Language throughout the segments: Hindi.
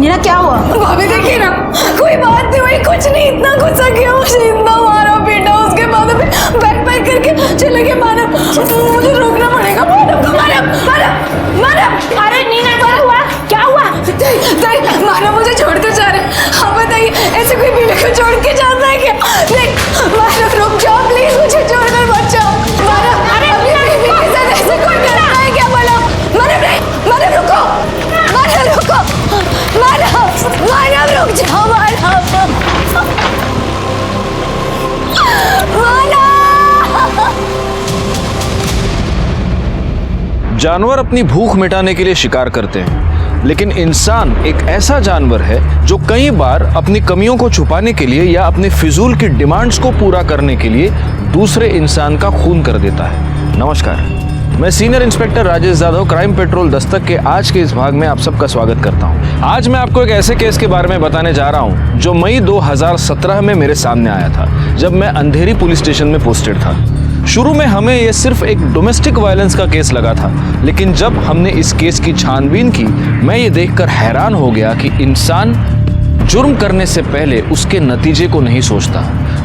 नीना क्या हुआ? भाभी देखिए ना, कोई बात नहीं हुई, कुछ नहीं, इतना गुस्सा किया मुझे, इतना मारा पीटा, उसके बाद अभी बैक पैक करके चले गए। मानव, मुझे रोकना पड़ेगा। मानव को मानव। अरे नीना क्या हुआ? मानव मुझे छोड़कर जा रहे हैं। हाँ बताइए, ऐसे कोई बीवी को छोड़ के जाता है क्या? नहीं मानव, रुक जाओ प्लीज, मुझे छोड़कर मत जाओ। मानव, अरे अभी बीवी के साथ ऐसे कोई करता है क्या? मानव नहीं, मानव रुको, मानव रुको, मानव रुक जाओ, जानवर अपनी भूख मिटाने के लिए शिकार करते हैं, लेकिन इंसान एक ऐसा जानवर है जो कई बार अपनी कमियों को छुपाने के लिए या अपने फिजूल की डिमांड्स को पूरा करने के लिए दूसरे इंसान का खून कर देता है। नमस्कार, मैं senior inspector Rajesh Yadav, crime petrol Dastak के आज के इस भाग में आप सबका स्वागत करता हूं। आज मैं आपको एक ऐसे केस के बारे में बताने जा रहा हूं जो मई 2017 में मेरे सामने आया था, जब मैं अंधेरी पुलिस स्टेशन में पोस्टेड था। शुरू में हमें यह सिर्फ एक डोमेस्टिक वायलेंस का केस लगा था, लेकिन जब हमने इस केस की छानबीन की, मैं ये देखकर हैरान हो गया कि इंसान जुर्म करने से पहले उसके नतीजे को नहीं सोचता।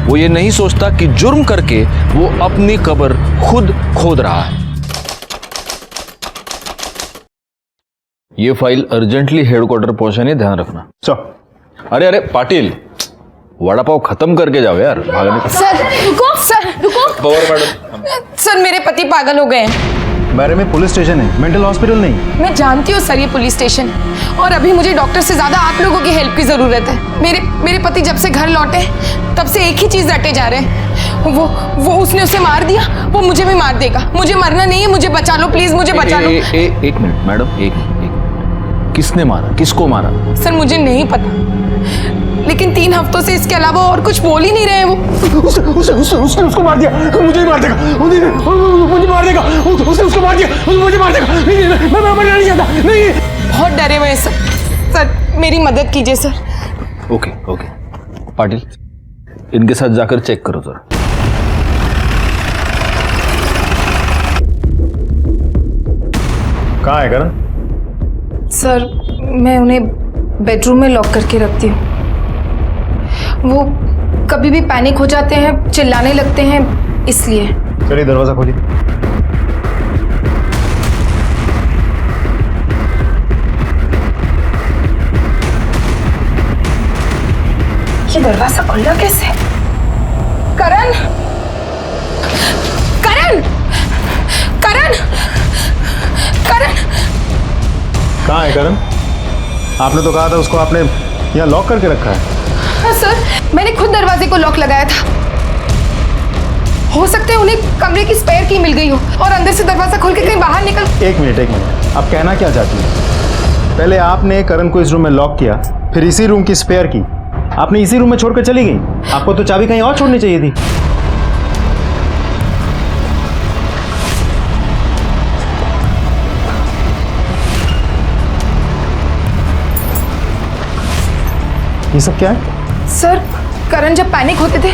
वो ये नहीं सोचता कि जुर्म करके वो अपनी कब्र खुद खोद रहा है। ये फाइल अर्जेंटली हेडक्वार्टर पहुंचाने, ध्यान रखना। अरे अरे पाटिल, वड़ा पाव खत्म करके जाओ यार, भागने का। सर रुको पवार मैडम। सर, मेरे पति पागल हो गए हैं। बारे में पुलिस स्टेशन है, मेंटल हॉस्पिटल नहीं। मैं जानती हूँ सर, ये पुलिस स्टेशन है, और अभी मुझे डॉक्टर से ज्यादा आप लोगों की हेल्प की जरूरत है। मेरे पति जब से घर लौटे तब से एक ही चीज रटे जा रहे हैं, वो उसने उसे मार दिया, वो मुझे भी मार देगा। मुझे मरना नहीं है, मुझे बचा लो प्लीज, मुझे बचा लो। एक मिनट मैडम, एक मिनट। किसने मारा, किसको मारा? सर मुझे नहीं पता, लेकिन 3 हफ्तों से इसके अलावा और कुछ बोल ही नहीं रहे हैं वो। उसने उसको मार दिया, मुझे ही मार देगा, मुझे मार देगा, उसने उसको मार दिया, मुझे मार देगा। नहीं, मैं मरना नहीं चाहता, नहीं। बहुत डरे हुए हैं सर, मेरी मदद कीजिए सर। ओके पाटिल, इनके साथ जाकर चेक करो जरा। कहाँ है करण? सर मैं उन्हें बेडरूम में लॉक करके रखती हूँ। वो कभी भी पैनिक हो जाते हैं, चिल्लाने लगते हैं, इसलिए। चलिए दरवाजा खोलिए। ये दरवाजा खुला कैसे? करण, करण, करण, करण। कहाँ है करण? आपने तो कहा था उसको आपने यहाँ लॉक करके रखा है। हाँ सर, मैंने खुद दरवाजे को लॉक लगाया था। हो सकता है उन्हें कमरे की स्पेयर की मिल गई हो और अंदर से दरवाजा खोल के कहीं बाहर निकल। एक मिनट, आप कहना क्या चाहती हैं? पहले आपने करण को इस रूम में लॉक किया, फिर इसी रूम की स्पेयर की आपने इसी रूम में छोड़कर चली गई। आपको तो चाबी कहीं और छोड़नी चाहिए थी। ये सब क्या है? सर करण जब पैनिक होते थे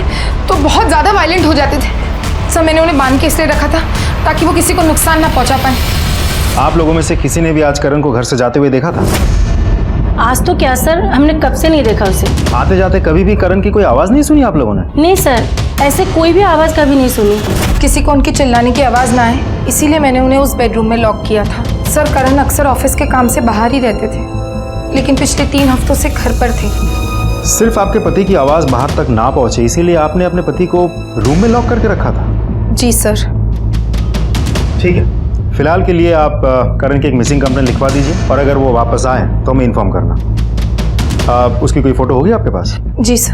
तो बहुत ज़्यादा वायलेंट हो जाते थे। सर मैंने उन्हें बांध के इसलिए रखा था ताकि वो किसी को नुकसान ना पहुंचा पाए। आप लोगों में से किसी ने भी आज करण को घर से जाते हुए देखा था? आज तो क्या सर, हमने कब से नहीं देखा उसे। आते जाते कभी भी करण की कोई आवाज़ नहीं सुनी आप लोगों ने? नहीं सर, ऐसे कोई भी आवाज़ कभी नहीं सुनी। किसी को उनकी चिल्लाने की आवाज़ ना आए, इसीलिए मैंने उन्हें उस बेडरूम में लॉक किया था। सर करण अक्सर ऑफिस के काम से बाहर ही रहते थे, लेकिन पिछले 3 हफ्तों से घर पर थे। सिर्फ आपके पति की आवाज़ बाहर तक ना पहुंचे, इसीलिए आपने अपने पति को रूम में लॉक करके रखा था? जी सर। ठीक है, फिलहाल के लिए आप करण की एक मिसिंग कंप्लेंट लिखवा दीजिए, और अगर वो वापस आए तो हमें इन्फॉर्म करना। उसकी कोई फोटो होगी आपके पास? जी सर।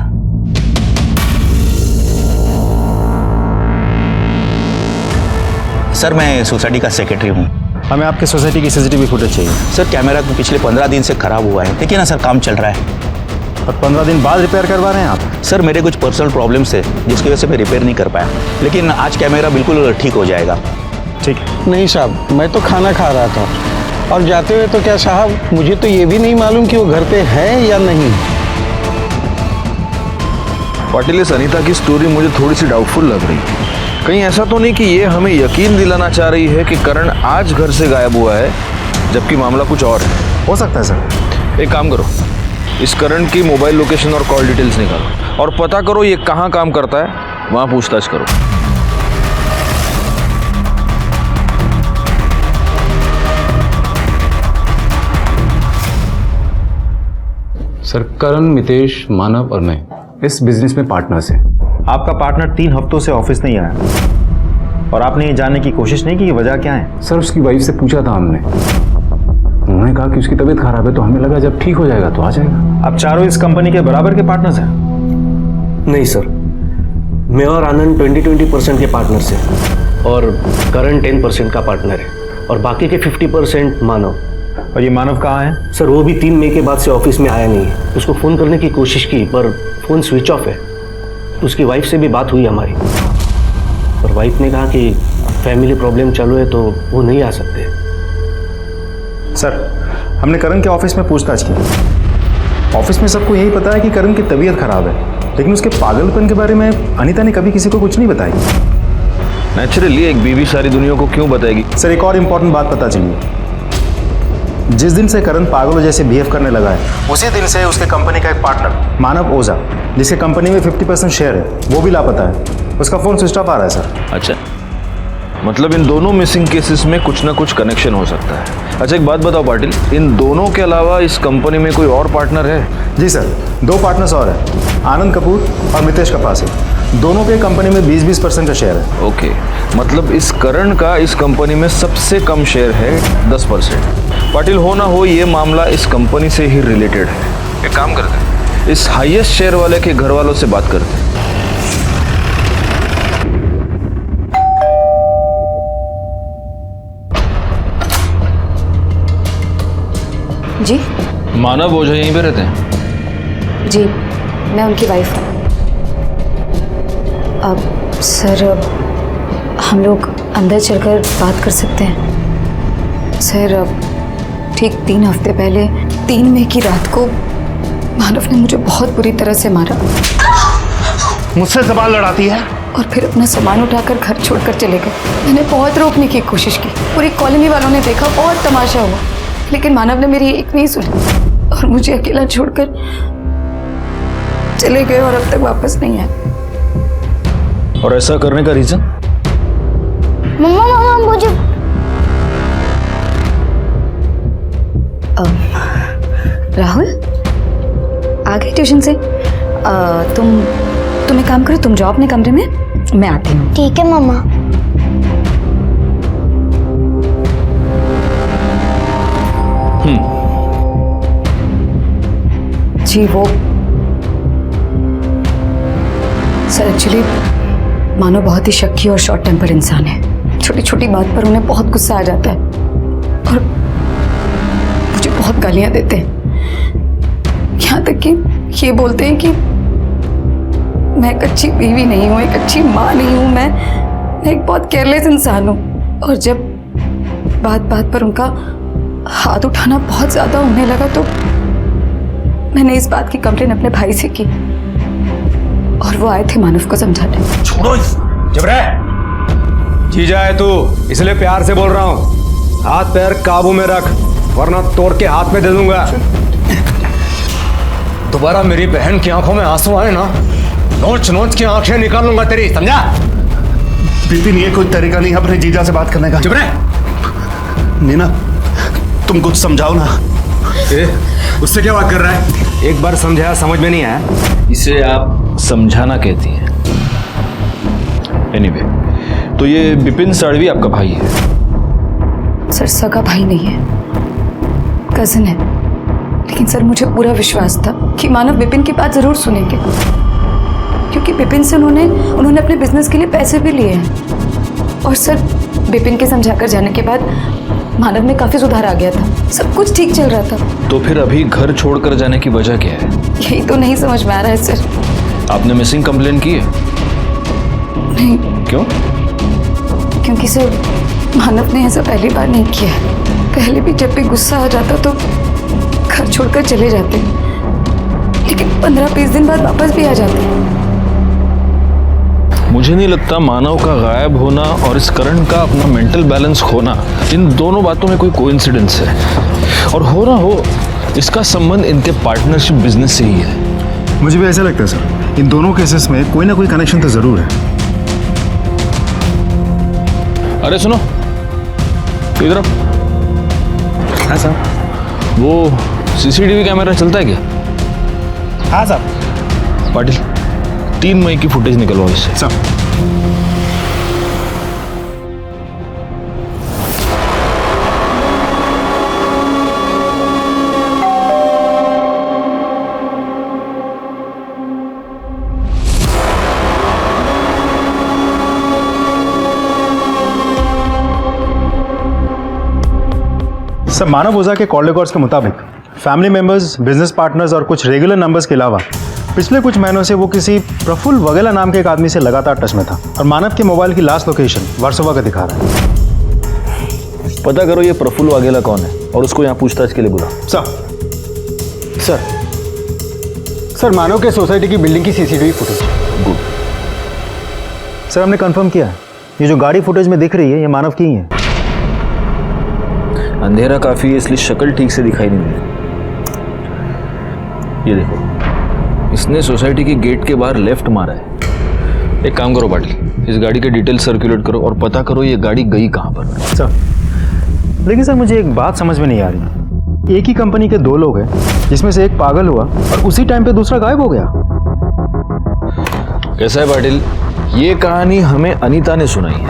सर मैं सोसाइटी का सेक्रेटरी हूँ। हमें आपके सोसाइटी की सीसीटीवी फुटेज चाहिए। सर कैमरा तो पिछले 15 दिन से खराब हुआ है। देखिए ना सर, काम चल रहा है। और 15 दिन बाद रिपेयर करवा रहे हैं आप? सर मेरे कुछ पर्सनल प्रॉब्लम्स है जिसकी वजह से मैं रिपेयर नहीं कर पाया, लेकिन आज कैमरा बिल्कुल ठीक हो जाएगा। ठीक है। नहीं साहब, मैं तो खाना खा रहा था और जाते हुए तो क्या साहब, मुझे तो ये भी नहीं मालूम कि वो घर पे है या नहीं। पाटिल, इस अनीता की स्टोरी मुझे थोड़ी सी डाउटफुल लग रही है। कहीं ऐसा तो नहीं कि ये हमें यकीन दिलाना चाह रही है कि करण आज घर से गायब हुआ है, जबकि मामला कुछ और है? हो सकता है सर। एक काम करो, इस करण की मोबाइल लोकेशन और कॉल डिटेल्स निकालो और पता करो ये कहाँ काम करता है, वहां पूछताछ करो। सर, करण, मितेश, मानव और मैं इस बिजनेस में पार्टनर्स हैं। आपका पार्टनर 3 हफ्तों से ऑफिस नहीं आया और आपने ये जानने की कोशिश नहीं की कि वजह क्या है? सर, उसकी वाइफ से पूछा था हमने, उन्होंने कहा कि उसकी तबीयत खराब है, तो हमें लगा जब ठीक हो जाएगा तो आ जाएगा। आप चारों इस कंपनी के बराबर के पार्टनर्स हैं? नहीं सर, मैं और आनंद 20-20% के पार्टनर्स हैं और करण 10% का पार्टनर है और बाकी के 50% मानव। और ये मानव कहाँ है? सर, वो भी 3 मई के बाद से ऑफिस में आया नहीं है। उसको फ़ोन करने की कोशिश की पर फ़ोन स्विच ऑफ है। उसकी वाइफ से भी बात हुई हमारी और वाइफ ने कहा कि फैमिली प्रॉब्लम चालू है तो वो नहीं आ सकते। सर, हमने करण के ऑफिस में पूछताछ की। ऑफिस में सबको यही पता है कि करण की तबीयत खराब है, लेकिन उसके पागलपन के बारे में अनीता ने कभी किसी को कुछ नहीं बताई। नेचुरली एक बीवी सारी दुनिया को क्यों बताएगी? सर, एक और इम्पोर्टेंट बात पता चली। जिस दिन से करण पागलों जैसे बिहेव करने लगा है, उसी दिन से उसके कंपनी का एक पार्टनर मानव ओझा, जिसके कंपनी में 50% शेयर है, वो भी लापता है। उसका फोन स्विच ऑफ आ रहा है सर। अच्छा, मतलब इन दोनों मिसिंग केसेस में कुछ ना कुछ कनेक्शन हो सकता है। अच्छा, एक बात बताओ पाटिल, इन दोनों के अलावा इस कंपनी में कोई और पार्टनर है? जी सर, 2 पार्टनर्स और हैं, आनंद कपूर और मितेश कपासे। दोनों के कंपनी में 20-20% का शेयर है। ओके, मतलब इस करण का इस कंपनी में सबसे कम शेयर है 10%। पाटिल, हो ना हो ये मामला इस कंपनी से ही रिलेटेड है। एक काम करते हैं, इस हाईएस्ट शेयर वाले के घर वालों से बात करते हैं। जी मानव ओझा यहीं पे रहते हैं? जी, मैं उनकी वाइफ हूँ। अब सर, हम लोग अंदर चलकर बात कर सकते हैं? सर, ठीक 3 हफ्ते पहले 3 मई की रात को मानव ने मुझे बहुत बुरी तरह से मारा। मुझसे सवाल लड़ाती है? और फिर अपना सामान उठाकर घर छोड़कर चले गए। मैंने बहुत रोकने की कोशिश की, पूरी कॉलोनी वालों ने देखा, बहुत तमाशा हुआ, लेकिन मानव ने मेरी एक नहीं सुनी और मुझे अकेला छोड़कर चले गए और अब तक वापस नहीं आए। और ऐसा करने का रीजन? मम्मा मुझे राहुल आ गए ट्यूशन से? तुम एक काम करो, तुम जाओ अपने कमरे में, मैं आती हूँ। ठीक है मम्मा। जी वो सर, एक्चुअली मानो बहुत ही शक्की और शॉर्ट टेम्पर इंसान है। छोटी छोटी बात पर उन्हें बहुत गुस्सा आ जाता है और मुझे बहुत गालियां देते हैं। यहाँ तक कि ये बोलते हैं कि मैं एक अच्छी बीवी नहीं हूँ, एक अच्छी माँ नहीं हूँ, मैं एक बहुत केयरलेस इंसान हूँ। और जब बात बात पर उनका हाथ उठाना बहुत ज़्यादा होने लगा तो मैंने इस बात की कंप्लेन अपने भाई से की और वो आए थे मानव को समझाने। छोड़ो, चुप रह। जीजा है तू, इसलिए प्यार से बोल रहा हूँ। हाथ पैर काबू में रख, वरना तोड़ के हाथ में दे दूंगा। दोबारा मेरी बहन की आंखों में आंसू आए ना, नोच नोच के आंखें निकाल लूंगा तेरी, समझा? बिपिन, ये कोई तरीका नहीं अपने जीजा से बात करने का। चुप रह। नीना, तुम कुछ समझाओ ना। उससे क्या बात कर रहा है? एक बार समझाया, समझ में नहीं आया? इसे आप समझाना कहती हैं। एनीवे, तो ये बिपिन साड़वी आपका भाई है? सर, सगा भाई नहीं है, कजिन है। लेकिन सर, मुझे पूरा विश्वास था कि मानव बिपिन की बात जरूर सुनेंगे, क्योंकि बिपिन से उन्होंने अपने बिजनेस के लिए पैसे भी लिए हैं। और सर, बिपिन के समझाकर जाने के बाद मानव में काफी सुधार आ गया था, सब कुछ ठीक चल रहा था। तो फिर अभी घर छोड़कर जाने की वजह क्या है? यही तो नहीं समझ में आ रहा है सर। आपने मिसिंग कंप्लेन की है? नहीं। क्यों? क्योंकि सर, मानव ने ऐसा पहली बार नहीं किया है। पहले भी जब भी गुस्सा आ जाता तो घर छोड़कर चले जाते, लेकिन 15-20 दिन बाद वापस भी आ जाते। मुझे नहीं लगता मानव का गायब होना और इस करण का अपना मेंटल बैलेंस खोना, इन दोनों बातों में कोई कोइंसिडेंस है। और हो ना हो इसका संबंध इनके पार्टनरशिप बिजनेस से ही है। मुझे भी ऐसा लगता है सर, इन दोनों केसेस में कोई ना कोई कनेक्शन तो जरूर है। अरे सुनो, इधर आओ। हाँ सर। वो सीसीटीवी कैमरा चलता है क्या? हाँ सर। पाटिल, 3 मई की फुटेज निकलवाओ इससे। सर। सर, मानव ओझा के कॉल रिकॉर्ड्स के मुताबिक फैमिली मेंबर्स, बिजनेस पार्टनर्स और कुछ रेगुलर नंबर्स के अलावा पिछले कुछ महीनों से वो किसी प्रफुल्ल वगेला नाम के एक आदमी से लगातार टच में था और मानव के मोबाइल की लास्ट लोकेशन वर्सोवा का दिखा रहा है। पता करो ये प्रफुल्ल वाघेला कौन है और उसको यहाँ पूछताछ के लिए बुला। सर मानव के सोसाइटी की बिल्डिंग की सीसीटीवी फुटेज। गुड। सर, हमने कंफर्म किया है, ये जो गाड़ी फुटेज में दिख रही है ये मानव की ही है। अंधेरा काफी है इसलिए शक्ल ठीक से दिखाई नहीं दे। ये देखो, इसने सोसाइटी के गेट के बाहर लेफ्ट मारा है। एक काम करो पाटिल, इस गाड़ी के डिटेल सर्कुलेट करो और पता करो ये गाड़ी गई कहां पर। सर, लेकिन सर मुझे एक बात समझ में नहीं आ रही। एक ही कंपनी के 2 लोग हैं जिसमें से एक पागल हुआ और उसी टाइम पे दूसरा गायब हो गया। कैसा है पाटिल, ये कहानी हमें अनीता ने सुनाई है,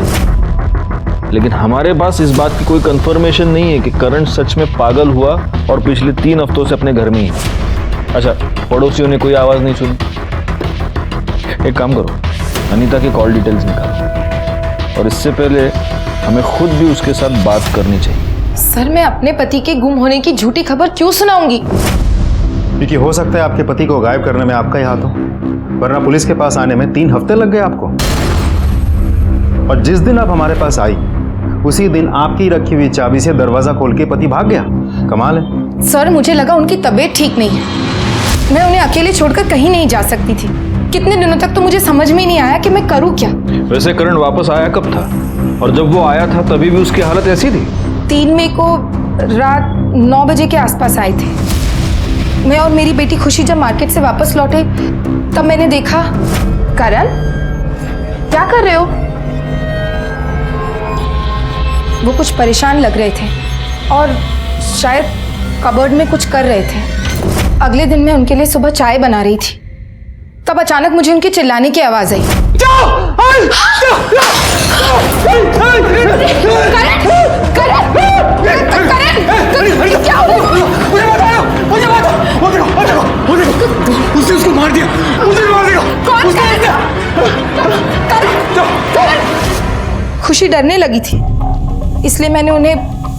लेकिन हमारे पास इस बात की कोई कंफर्मेशन नहीं है कि करण सच में पागल हुआ और पिछले 3 हफ्तों से अपने घर में ही है। अच्छा, पड़ोसियों ने कोई आवाज नहीं सुनी। एक काम करो, अनीता के कॉल डिटेल्स निकालो और इससे पहले हमें खुद भी उसके साथ बात करनी चाहिए। सर, मैं अपने पति के गुम होने की झूठी खबर क्यों सुनाऊंगी? क्योंकि हो सकता है आपके पति को गायब करने में आपका ही हाथ हो, वरना पुलिस के पास आने में 3 हफ्ते लग गए आपको। और जिस दिन आप हमारे पास आई उसी दिन आपकी रखी हुई चाबी से दरवाजा खोल के पति भाग गया। कमाल है। सर, मुझे लगा उनकी तबीयत ठीक नहीं है, मैं उन्हें अकेले छोड़कर कहीं नहीं जा सकती थी। कितने दिनों तक तो मुझे समझ में ही नहीं आया कि मैं करूं क्या। वैसे करण वापस आया कब था? और जब वो आया था तभी भी उसकी हालत ऐसी थी? 3 मई को रात 9 बजे के आसपास आए थे। मैं और मेरी बेटी खुशी जब मार्केट से वापस लौटे तब मैंने देखा। करण, क्या कर रहे हो? वो कुछ परेशान लग रहे थे और शायद कबर्ड में कुछ कर रहे थे। अगले दिन मैं उनके लिए सुबह चाय बना रही थी, तब अचानक मुझे उनके चिल्लाने की आवाज आई। उसने उसको मार दिया। खुशी डरने लगी थी, इसलिए मैंने उन्हें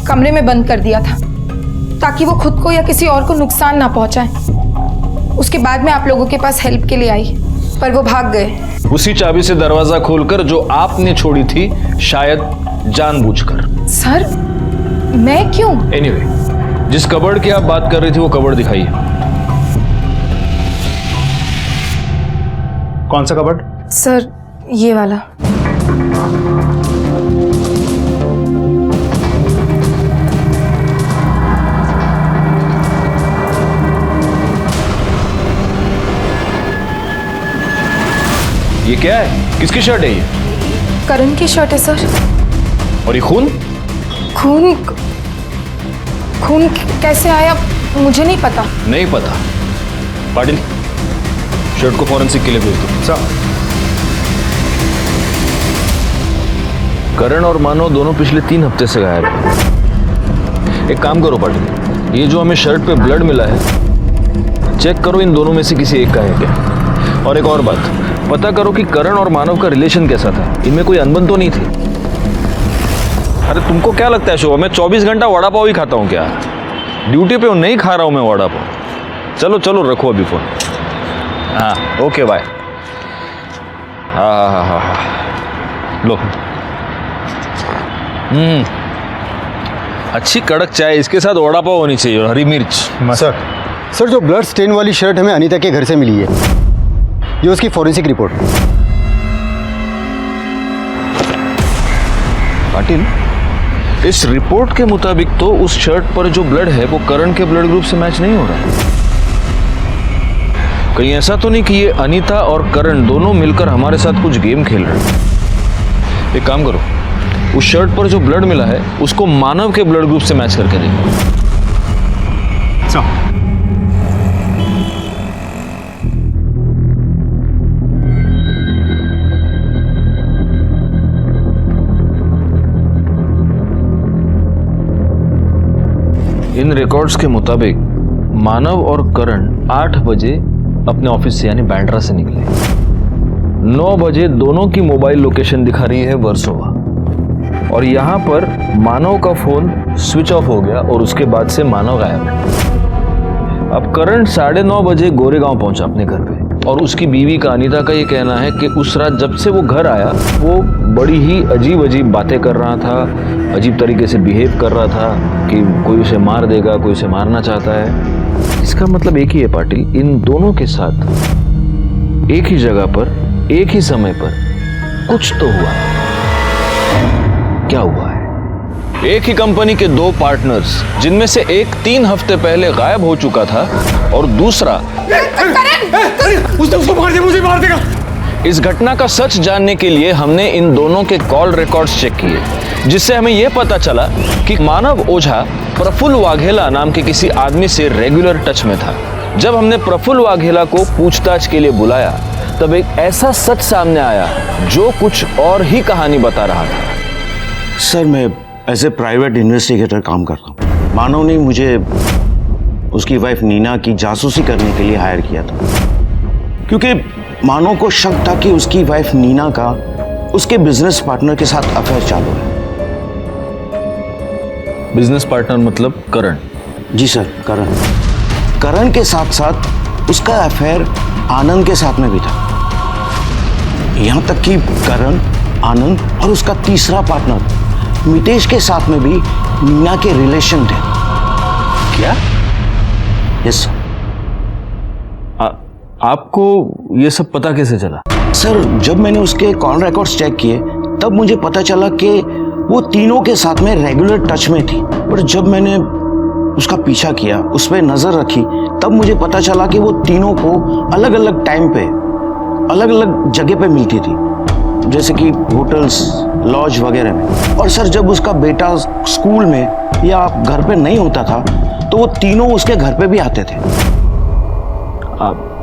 कमरे में बंद कर दिया था ताकि वो खुद को या किसी और को नुकसान ना पहुंचाएं। उसके बाद मैं आप लोगों के पास हेल्प के लिए आई, पर वो भाग गए। उसी चाबी से दरवाजा खोलकर जो आपने छोड़ी थी, शायद जानबूझकर। सर, मैं क्यों? एनीवे, जिस कबर्ड की आप बात कर रही थी वो कबर्ड दिखाइए। कौन सा कबर्ड? सर, ये वाला। ये क्या है? किसकी शर्ट है ये? करण की शर्ट है सर। और ये खून? खून कैसे आया मुझे नहीं पता। नहीं पता? पाटिल, शर्ट को फॉरेंसिक के लिए भेज दो। सर। करण और मानव दोनों पिछले 3 हफ्ते से गायब हैं। एक काम करो पाटिल, ये जो हमें शर्ट पे ब्लड मिला है, चेक करो इन दोनों में से किसी एक का है क्या। और एक और बात, पता करो कि करण और मानव का रिलेशन कैसा था, इनमें कोई अनबन तो नहीं थी। अरे तुमको क्या लगता है शोभा, मैं 24 घंटा वड़ा पाव ही खाता हूँ क्या? ड्यूटी पे हूँ, नहीं खा रहा हूँ मैं वड़ा पाव। चलो चलो रखो अभी फोन। हाँ ओके बाय। हाँ लो। अच्छी कड़क चाय, इसके साथ वड़ा पाव होनी चाहिए और हरी मिर्च। सर जो ब्लड स्टेन वाली शर्ट हमें अनीता के घर से मिली है, ये उसकी फॉरेंसिक रिपोर्ट। पाटिल, इस रिपोर्ट के मुताबिक तो उस शर्ट पर जो ब्लड है वो करण के ब्लड ग्रुप से मैच नहीं हो रहा है। कहीं ऐसा तो नहीं कि ये अनीता और करण दोनों मिलकर हमारे साथ कुछ गेम खेल रहे हैं? एक काम करो, उस शर्ट पर जो ब्लड मिला है उसको मानव के ब्लड ग्रुप से मैच करके देखो। इन रिकॉर्ड्स के मुताबिक मानव और करण 8 बजे अपने ऑफिस से यानी बैंड्रा से निकले। 9 बजे दोनों की मोबाइल लोकेशन दिखा रही है वर्सोवा, और यहां पर मानव का फोन स्विच ऑफ हो गया और उसके बाद से मानव गायब है। अब करण 9:30 बजे गोरेगांव पहुंचा अपने घर पे, और उसकी बीवी का अनीता का ये कहना है कि उस रात जब से वो घर आया वो बड़ी ही अजीब अजीब बातें कर रहा था, अजीब तरीके से बिहेव कर रहा था कि कोई उसे मार देगा, कोई उसे मारना चाहता है। इसका मतलब एक ही है पाटिल, इन दोनों के साथ एक ही जगह पर एक ही समय पर कुछ तो हुआ। क्या हुआ है? एक ही कंपनी के 2 पार्टनर्स, जिनमें से एक 3 हफ्ते पहले गायब हो चुका था और दूसरा उसको मार दे, मुझे मार देगा। इस घटना का सच जानने के लिए हमने इन दोनों के कॉल रिकॉर्ड्स चेक किए, जिससे हमें यह पता चला कि मानव ओझा प्रफुल्ल वाघेला नाम के किसी आदमी से रेगुलर टच में था। जब हमने प्रफुल्ल वाघेला को पूछताछ के लिए बुलाया तब एक ऐसा सच सामने आया जो कुछ और ही कहानी बता रहा था। सर, मैं एज ए प्राइवेट इन्वेस्टिगेटर काम करता हूँ। मानव ने मुझे उसकी वाइफ नीना की जासूसी करने के लिए हायर किया था, क्योंकि मानव को शक था कि उसकी वाइफ नीना का उसके बिजनेस पार्टनर के साथ अफेयर चालू है। बिजनेस पार्टनर मतलब करण? जी सर, करण। करण के साथ साथ उसका अफेयर आनंद के साथ में भी था। यहां तक कि करण, आनंद और उसका तीसरा पार्टनर मितेश के साथ में भी नीना के रिलेशन थे। क्या? Yes sir. आपको ये सब पता कैसे चला? सर, जब मैंने उसके कॉल रिकॉर्ड्स चेक किए तब मुझे पता चला कि वो तीनों के साथ में रेगुलर टच में थी। और जब मैंने उसका पीछा किया, उस पर नजर रखी, तब मुझे पता चला कि वो तीनों को अलग अलग टाइम पे अलग अलग जगह पे मिलती थी, जैसे कि होटल्स, लॉज वगैरह में। और सर, जब उसका बेटा स्कूल में या घर पे नहीं होता था तो वो तीनों उसके घर पे भी आते थे।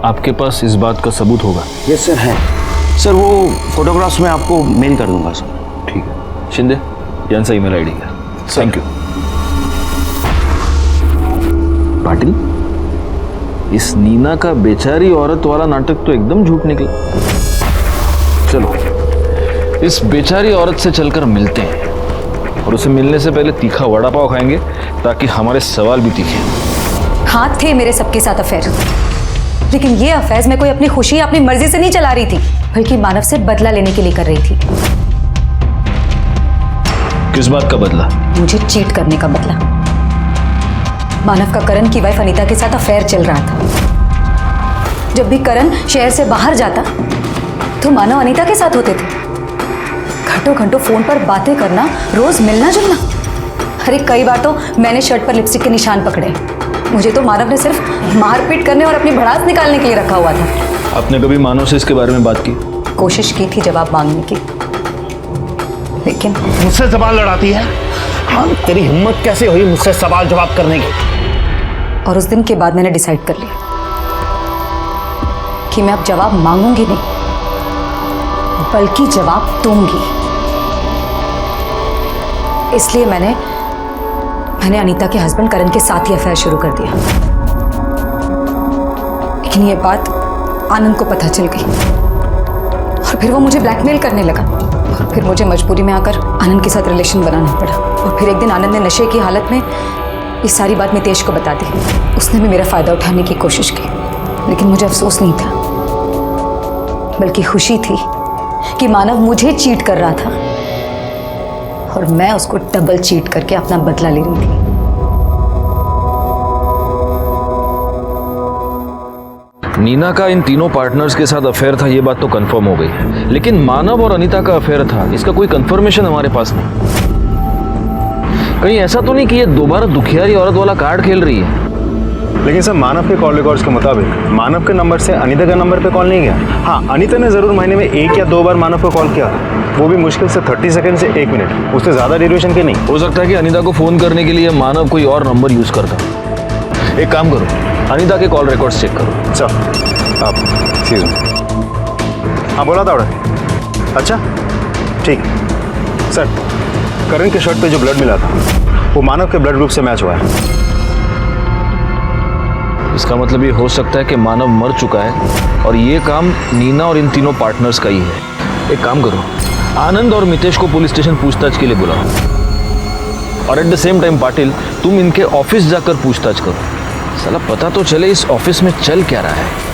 आपके पास इस बात का सबूत होगा? यस सर, है सर। वो फोटोग्राफ्स में आपको मेल कर दूंगा सर। ठीक है शिंदे, यांचा ईमेल आईडी है। Thank you. पाटिल, इस नीना का बेचारी औरत वाला नाटक तो एकदम झूठ निकला। चलो इस बेचारी औरत से चलकर मिलते हैं, और उसे मिलने से पहले तीखा वड़ा पाव खाएंगे ताकि हमारे सवाल भी तीखे। हाँ, थे मेरे सबके साथ अफेयर, लेकिन ये अफेयर मैं कोई अपनी खुशी अपनी मर्जी से नहीं चला रही थी, बल्कि मानव से बदला लेने के लिए कर रही थी। किस बात का बदला? मुझे चीट करने का बदला। मानव का करण की वाइफ अनीता के साथ अफेयर चल रहा था। जब भी करण शहर से बाहर जाता तो मानव अनीता के साथ होते थे। घंटों घंटों फोन पर बातें करना, रोज मिलना जुलना। अरे कई बार तो मैंने शर्ट पर लिपस्टिक के निशान पकड़े। मुझे तो मानव ने सिर्फ मारपीट करने और अपनी भड़ास निकालने के लिए रखा हुआ था। आपने कभी मानव से इसके बारे में बात की? कोशिश की थी जवाब मांगने की, लेकिन मुझसे सवाल लड़ाती है? हाँ, तेरी हिम्मत कैसे हुई मुझसे सवाल जवाब करने की? और उस दिन के बाद मैंने डिसाइड कर लिया कि मैं अब जवाब मांगूंगी नहीं, बल्कि जवाब दूंगी। इसलिए मैंने अनीता के हस्बैंड करण के साथ ही अफेयर शुरू कर दिया। लेकिन ये बात आनंद को पता चल गई, और फिर वो मुझे ब्लैकमेल करने लगा, और फिर मुझे मजबूरी में आकर आनंद के साथ रिलेशन बनाना पड़ा। और फिर एक दिन आनंद ने नशे की हालत में ये सारी बात मितेश को बता दी। उसने भी मेरा फायदा उठाने की कोशिश की, लेकिन मुझे अफसोस नहीं था, बल्कि खुशी थी कि मानव मुझे चीट कर रहा था और मैं उसको डबल चीट करके अपना बदला ले रही थी। नीना का इन तीनों पार्टनर्स के साथ अफेयर था, ये बात तो कंफर्म हो गई, लेकिन मानव और अनीता का अफेयर था, इसका कोई कंफर्मेशन हमारे पास नहीं। कहीं ऐसा तो नहीं कि ये दोबारा दुखियारी औरत वाला कार्ड खेल रही है? लेकिन सर मानव के कॉल रिकॉर्ड्स के मुताबिक मानव के नंबर से अनीता का नंबर पे कॉल नहीं गया। हाँ, अनीता ने ज़रूर महीने में 1 या 2 बार मानव को कॉल किया, वो भी मुश्किल से 30 सेकंड से 1 मिनट, उससे ज़्यादा ड्यूरेशन के नहीं। हो सकता है कि अनीता को फ़ोन करने के लिए मानव कोई और नंबर यूज़ करता। एक काम करो, अनीता के कॉल रिकॉर्ड्स चेक करो। सर आप सीज हाँ बोला था अच्छा ठीक। सर करण के शर्ट पे जो ब्लड मिला था वो मानव के ब्लड ग्रुप से मैच हुआ है। इसका मतलब ये हो सकता है कि मानव मर चुका है और ये काम नीना और इन तीनों पार्टनर्स का ही है। एक काम करो, आनंद और मितेश को पुलिस स्टेशन पूछताछ के लिए बुलाओ और at the same time Patil तुम इनके ऑफिस जाकर पूछताछ करो। साला पता तो चले इस ऑफिस में चल क्या रहा है।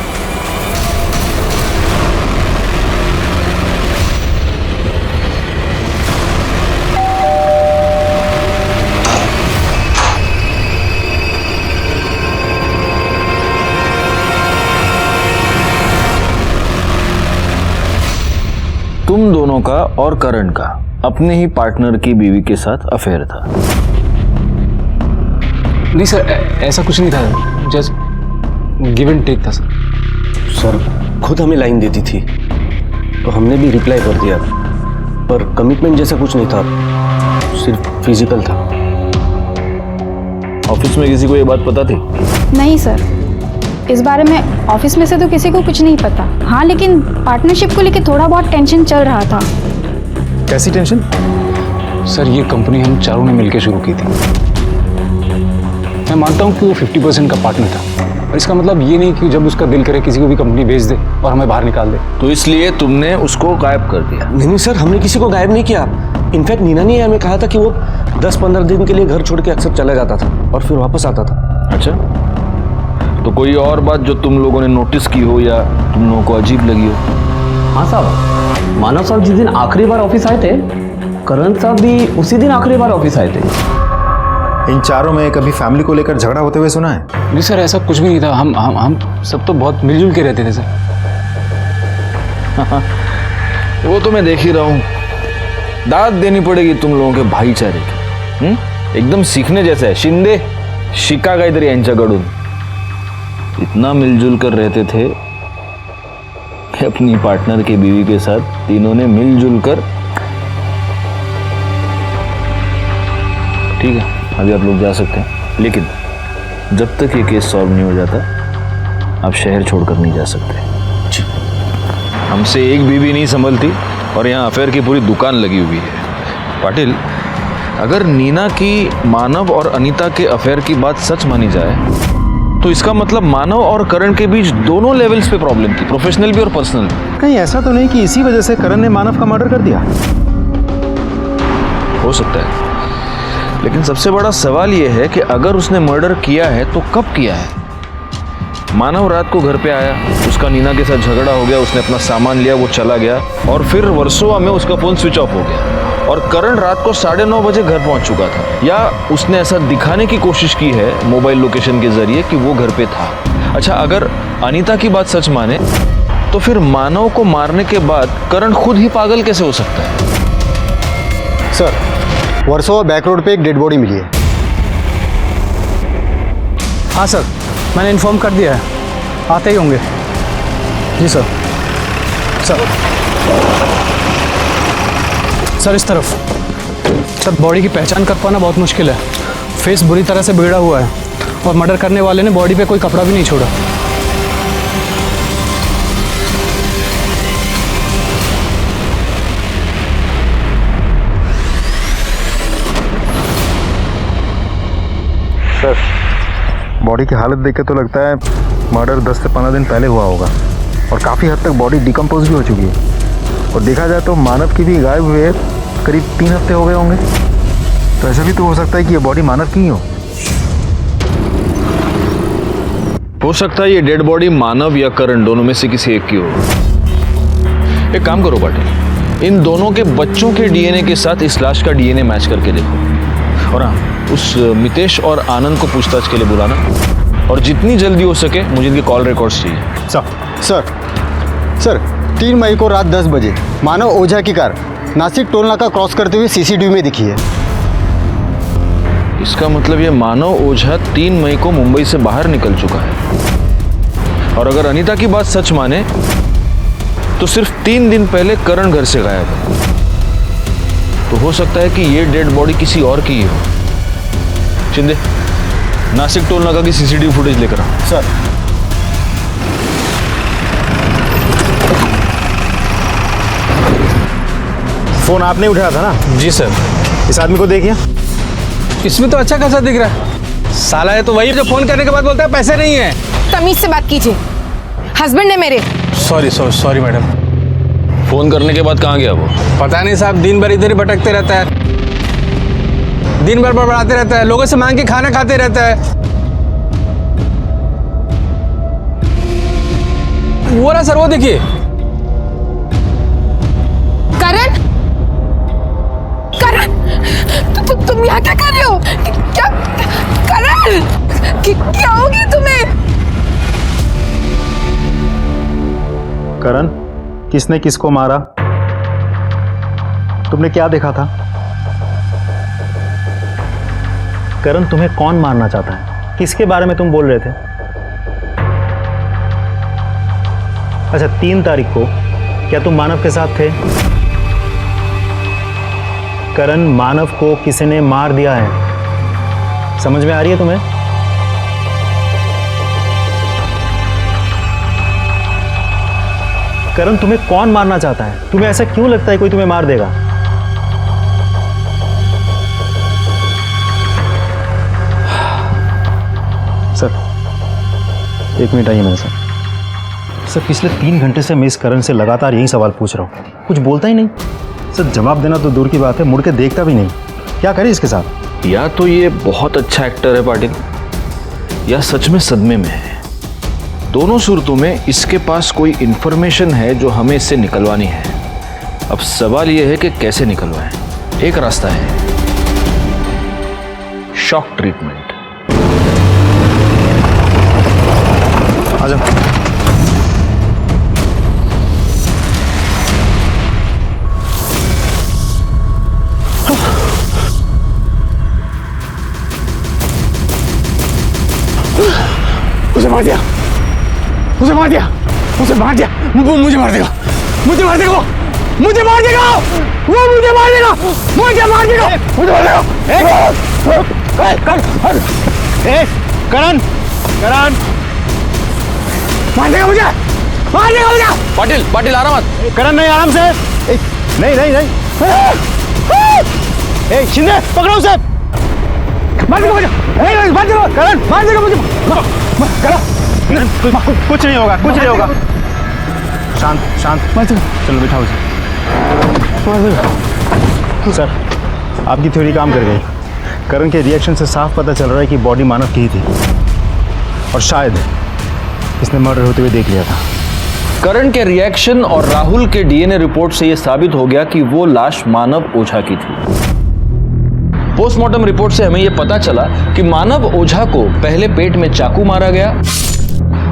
तुम दोनों का और करण का अपने ही पार्टनर की बीवी के साथ अफेयर था? नहीं सर, ऐसा कुछ नहीं था, जस्ट गिव एंड टेक था सर। सर खुद हमें लाइन देती थी तो हमने भी रिप्लाई कर दिया, पर कमिटमेंट जैसा कुछ नहीं था, सिर्फ फिजिकल था। ऑफिस में किसी को ये बात पता थी? नहीं सर, इस बारे में ऑफिस में से तो किसी को कुछ नहीं पता। हाँ, लेकिन पार्टनरशिप को लेकर थोड़ा बहुत टेंशन चल रहा था। कैसी टेंशन? सर ये कंपनी हम चारों ने मिलकर शुरू की थी। मैं मानता हूँ कि वो 50% का पार्टनर था, और इसका मतलब ये नहीं कि जब उसका दिल करे किसी को भी कंपनी बेच दे और हमें बाहर निकाल दे। तो इसलिए तुमने उसको गायब कर दिया? नहीं सर, हमने किसी को गायब नहीं किया। इनफैक्ट नीना ने हमें कहा था कि वो 10-15 दिन के लिए घर छोड़ के अक्सर चला जाता था और फिर वापस आता था। अच्छा, तो कोई और बात जो तुम लोगों ने नोटिस की हो या तुम लोगों को अजीब लगी हो? हाँ साहब, मानव साहब जिस दिन आखिरी बार ऑफिस आए थे, करण साहब भी उसी दिन आखिरी बार ऑफिस आए थे। इन चारों में कभी फैमिली को लेकर झगड़ा होते हुए सुना है? नहीं सर, ऐसा कुछ भी नहीं था। हम सब तो बहुत मिलजुल के रहते थे सर। वो तो मैं देख ही रहा हूँ। दाद देनी पड़ेगी तुम लोगों के भाईचारे की। एकदम सीखने जैसा है। शिंदे शिका काहीतरी यांच्याकडून इतना मिलजुल कर रहते थे कि अपनी पार्टनर की बीवी के साथ तीनों ने मिलजुल कर। ठीक है, अभी आप लोग जा सकते हैं, लेकिन जब तक ये केस सॉल्व नहीं हो जाता आप शहर छोड़कर नहीं जा सकते। हमसे एक बीवी नहीं संभलती और यहाँ अफेयर की पूरी दुकान लगी हुई है। पाटिल, अगर नीना की मानव और अनीता के अफेयर की बात सच मानी जाए तो इसका मतलब मानव और करण के बीच दोनों लेवल्स पे प्रॉब्लम थी, प्रोफेशनल भी और पर्सनल भी। कहीं ऐसा तो नहीं कि इसी वजह से करण ने मानव का मर्डर कर दिया? हो सकता है, लेकिन सबसे बड़ा सवाल यह है कि अगर उसने मर्डर किया है तो कब किया है? मानव रात को घर पे आया, उसका नीना के साथ झगड़ा हो गया, उसने अपना सामान लिया, वो चला गया और फिर वर्सोवा में उसका फोन स्विच ऑफ हो गया और करण रात को 9:30 बजे घर पहुंच चुका था। या उसने ऐसा दिखाने की कोशिश की है मोबाइल लोकेशन के जरिए कि वो घर पे था। अच्छा, अगर अनीता की बात सच माने तो फिर मानव को मारने के बाद करण खुद ही पागल कैसे हो सकता है? सर वर्सोवा बैक रोड पे एक डेड बॉडी मिली है। हाँ सर, मैंने इन्फॉर्म कर दिया है, आते ही होंगे। जी सर। सर इस तरफ। सर बॉडी की पहचान कर पाना बहुत मुश्किल है। फेस बुरी तरह से बिगड़ा हुआ है और मर्डर करने वाले ने बॉडी पे कोई कपड़ा भी नहीं छोड़ा। सर बॉडी की हालत देख के तो लगता है मर्डर 10 से 15 दिन पहले हुआ होगा और काफ़ी हद तक बॉडी डिकम्पोज भी हो चुकी है। और देखा जाए तो मानव की भी गायब हुए करीब 3 हफ्ते हो गए होंगे, तो ऐसा भी तो हो सकता है कि ये बॉडी मानव की ही हो सकता है ये डेड बॉडी मानव या करण दोनों में से किसी एक की हो। एक काम करो पाटिल, इन दोनों के बच्चों के डीएनए के साथ इस लाश का डीएनए मैच करके देखो और हाँ, उस मितेश और आनंद को पूछताछ के लिए बुलाना और जितनी जल्दी हो सके मुझे इनके कॉल रिकॉर्ड्स चाहिए। सर 3 मई को रात 10 बजे मानव ओझा की कार नासिक टोल नाका क्रॉस करते हुए सीसीटीवी में दिखी है। इसका मतलब ये मानव ओझा 3 मई को मुंबई से बाहर निकल चुका है। और अगर अनीता की बात सच माने तो सिर्फ 3 दिन पहले करण घर से गायब है। तो हो सकता है कि ये डेड बॉडी किसी और की ही हो। शिंदे, नासिक टोल नाका की सीसीटीवी फुटेज लेकर आओ। सर। फोन आपने उठाया था ना? जी सर। इस आदमी को देखिए। इसमें तो अच्छा खासा दिख रहा है। साला है तो वही जो फोन करने के बाद बोलता है पैसे नहीं है। तमीज से बात कीजिए, हस्बैंड है मेरे। Sorry madam. फोन करने के बाद कहाँ गया वो? पता नहीं साहब, दिन भर इधर ही भटकते रहता है, दिन भर बड़बड़ाते रहता है, लोगों से मांग के खाना खाते रहता है। वो रहा सर, वो देखिए। करण, तुम यहाँ क्या कर रहे हो? क्या करण, क्या हो गया तुम्हें? करण, किसने किसको मारा? तुमने क्या देखा था? करण, तुम्हें कौन मारना चाहता है? किसके बारे में तुम बोल रहे थे? अच्छा, 3 तारीख को क्या तुम मानव के साथ थे? करण, मानव को किसी ने मार दिया है। समझ में आ रही है तुम्हें? करण, तुम्हें कौन मारना चाहता है? तुम्हें ऐसा क्यों लगता है कोई तुम्हें मार देगा? सर, 1 मिनट आइए मेरे साथ। सर, पिछले 3 घंटे से मैं इस करण से लगातार यही सवाल पूछ रहा हूँ, कुछ बोलता ही नहीं। सर, जवाब देना तो दूर की बात है, मुड़ के देखता भी नहीं। क्या करें इसके साथ? या तो ये बहुत अच्छा एक्टर है पाटिल, या सच में सदमे में है। दोनों सूरतों में इसके पास कोई इंफॉर्मेशन है जो हमें इससे निकलवानी है। अब सवाल यह है कि कैसे निकलवाएं। एक रास्ता है, शॉक ट्रीटमेंट। आ जाओ। उसे मार दिया, उसे मार दिया, उसे मार दिया। वो मुझे मार देगा, मुझे मार देगा, मुझे मार देगा, वो मुझे मार देगा, मुझे मार देगा, मुझे मार देगा। करण, करण, मार देगा मुझे, मार देगा मुझे। पाटिल आराम मत। करण, नहीं, आराम से। नहीं नहीं नहीं। शिंदे, पकड़ो उसे। मार देगा मुझे, मार देगा करण, मार देगा मुझे। कुछ नहीं होगा, कुछ नहीं होगा। शांत शांत। चलो बिठाओ उसे। सर, आपकी थ्योरी काम कर गई। करण के रिएक्शन से साफ पता चल रहा है कि बॉडी मानव की ही थी और शायद इसने मर्डर होते हुए देख लिया था। करण के रिएक्शन और राहुल के डीएनए रिपोर्ट से यह साबित हो गया कि वो लाश मानव ओझा की थी। पोस्टमार्टम रिपोर्ट से हमें यह पता चला कि मानव ओझा को पहले पेट में चाकू मारा गया